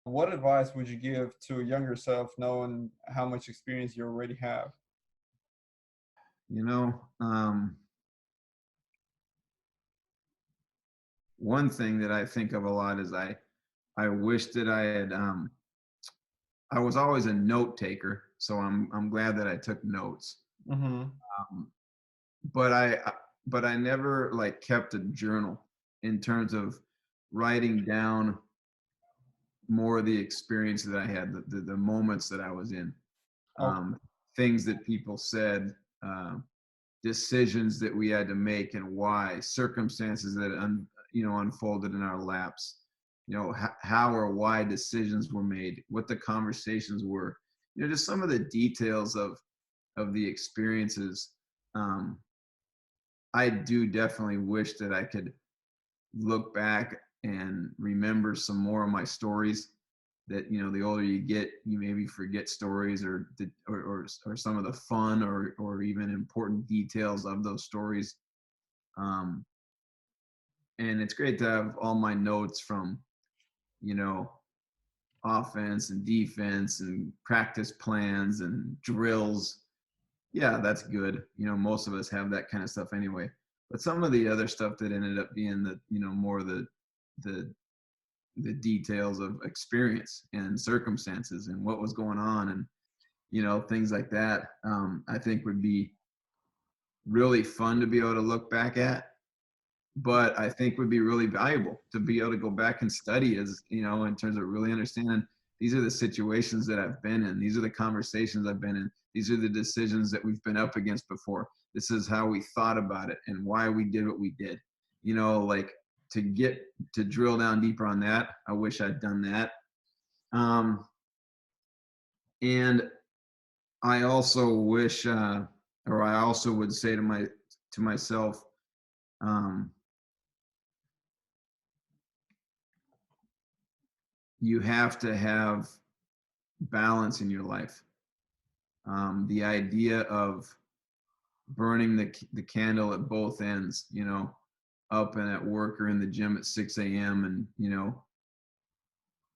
What advice would you give to a younger self, knowing how much experience you already have? You know, one thing that I think of a lot is I wish that I was always a note taker, so I'm glad that I took notes. Mm-hmm. Um, but I never like kept a journal in terms of writing down more of the experience that I had, the moments that I was in, Okay. um, things that people said, decisions that we had to make and why, circumstances that unfolded in our laps, how or why decisions were made, what the conversations were, just some of the details of the experiences. Um, I do definitely wish that I could look back and remember some more of my stories. That the older you get, you maybe forget stories or some of the fun or even important details of those stories. Um, and it's great to have all my notes from you know offense and defense and practice plans and drills. Yeah, that's good. Most of us have that kind of stuff anyway. But some of the other stuff that ended up being more the the details of experience and circumstances and what was going on and things like that, I think would be really fun to be able to look back at, but I think would be really valuable to be able to go back and study, as in terms of really understanding these are the situations that I've been in, these are the conversations I've been in, these are the decisions that we've been up against before, this is how we thought about it and why we did what we did. Like, to get to drill down deeper on that, I wish I'd done that. And I also wish, or I also would say to myself, um, you have to have balance in your life. The idea of burning the candle at both ends, up and at work or in the gym at 6 a.m. and,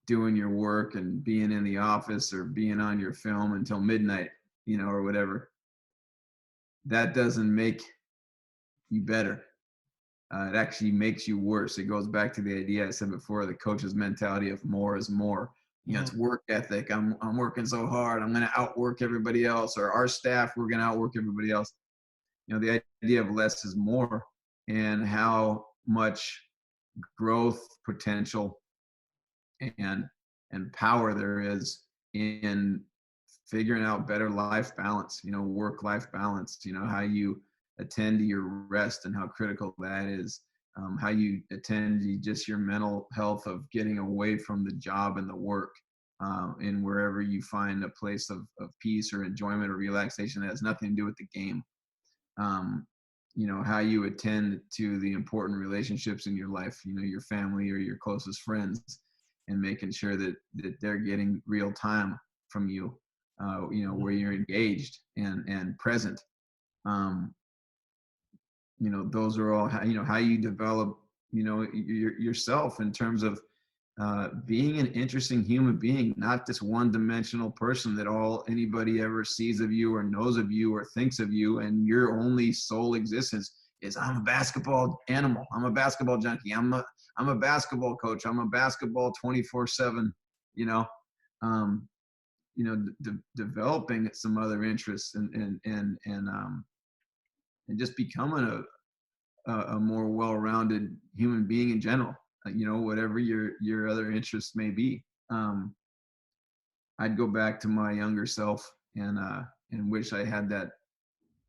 doing your work and being in the office or being on your film until midnight, or whatever. That doesn't make you better. It actually makes you worse. It goes back to the idea I said before, the coach's mentality of more is more. It's work ethic. I'm working so hard. I'm going to outwork everybody else, or our staff, we're going to outwork everybody else. The idea of less is more, and how much growth potential and power there is in figuring out better life balance, work-life balance, how you attend to your rest and how critical that is, how you attend to just your mental health of getting away from the job and the work, and wherever you find a place of peace or enjoyment or relaxation that has nothing to do with the game. How you attend to the important relationships in your life, your family or your closest friends, and making sure that they're getting real time from you, where you're engaged and present. Those are all how you develop, yourself in terms of being an interesting human being, not this one-dimensional person that all anybody ever sees of you or knows of you or thinks of you, and your only sole existence is, I'm a basketball animal, I'm a basketball junkie, I'm a basketball coach, I'm a basketball 24/7. you know um, developing some other interests and just becoming a more well-rounded human being in general, whatever your other interests may be. I'd go back to my younger self and wish I had that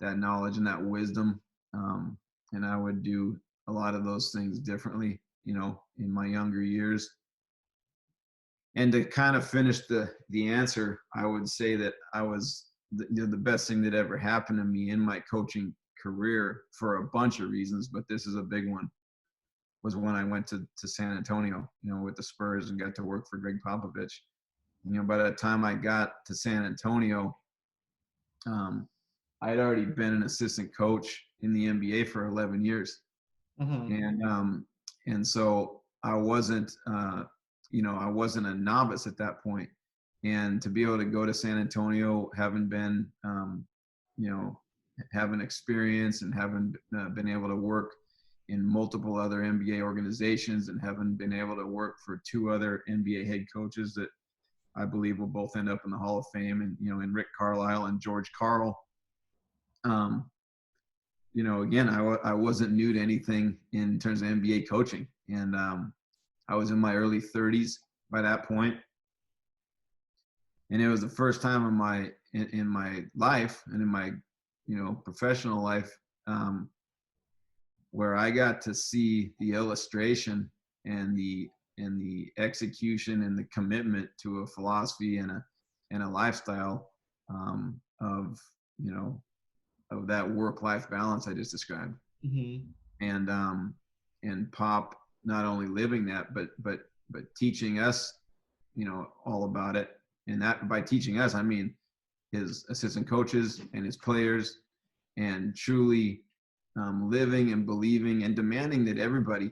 knowledge and that wisdom, and I would do a lot of those things differently, in my younger years. And to kind of finish the answer, I would say that I was the best thing that ever happened to me in my coaching career, for a bunch of reasons, but this is a big one, was when I went to San Antonio, with the Spurs, and got to work for Greg Popovich. By the time I got to San Antonio, I had already been an assistant coach in the NBA for 11 years. Mm-hmm. And so I wasn't I wasn't a novice at that point. And to be able to go to San Antonio, having been, having experience and having been able to work in multiple other NBA organizations and having been able to work for 2 other NBA head coaches that I believe will both end up in the Hall of Fame, and, in Rick Carlisle and George Karl. Again, I wasn't new to anything in terms of NBA coaching. And I was in my early 30s by that point. And it was the first time in my life and in my, professional life, where I got to see the illustration and the execution and the commitment to a philosophy and a lifestyle of that work-life balance I just described. Mm-hmm. And Pop not only living that, but teaching us, all about it. And that, by teaching us, I mean his assistant coaches and his players, and truly living and believing and demanding that everybody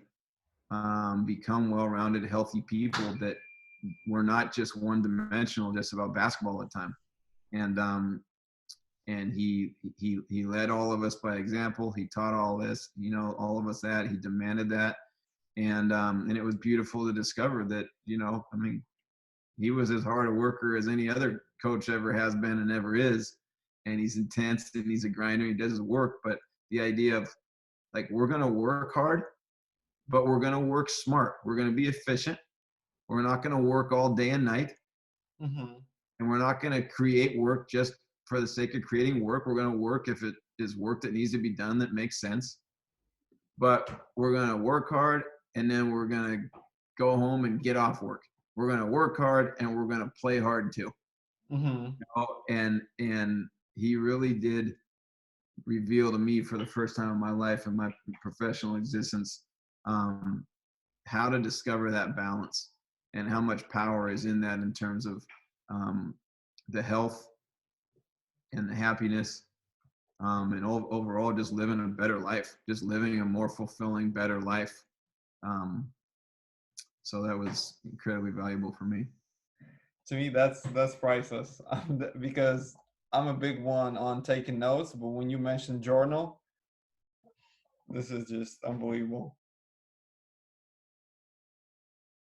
become well-rounded, healthy people, that we're not just one-dimensional, just about basketball all the time. And he led all of us by example. He taught all this, all of us that. He demanded that. And it was beautiful to discover that, he was as hard a worker as any other coach ever has been and ever is. And he's intense and he's a grinder. He does his work. But the idea of, like, we're going to work hard, but we're going to work smart. We're going to be efficient. We're not going to work all day and night. Mm-hmm. And we're not going to create work just for the sake of creating work. We're going to work if it is work that needs to be done that makes sense. But we're going to work hard, and then we're going to go home and get off work. We're going to work hard, and we're going to play hard too. Mm-hmm. And he really did reveal to me for the first time in my life and my professional existence how to discover that balance and how much power is in that in terms of the health and the happiness, and overall just living a better life, just living a more fulfilling, better life. So that was incredibly valuable for me. To me, that's priceless, because I'm a big one on taking notes. But when you mentioned journal, this is just unbelievable.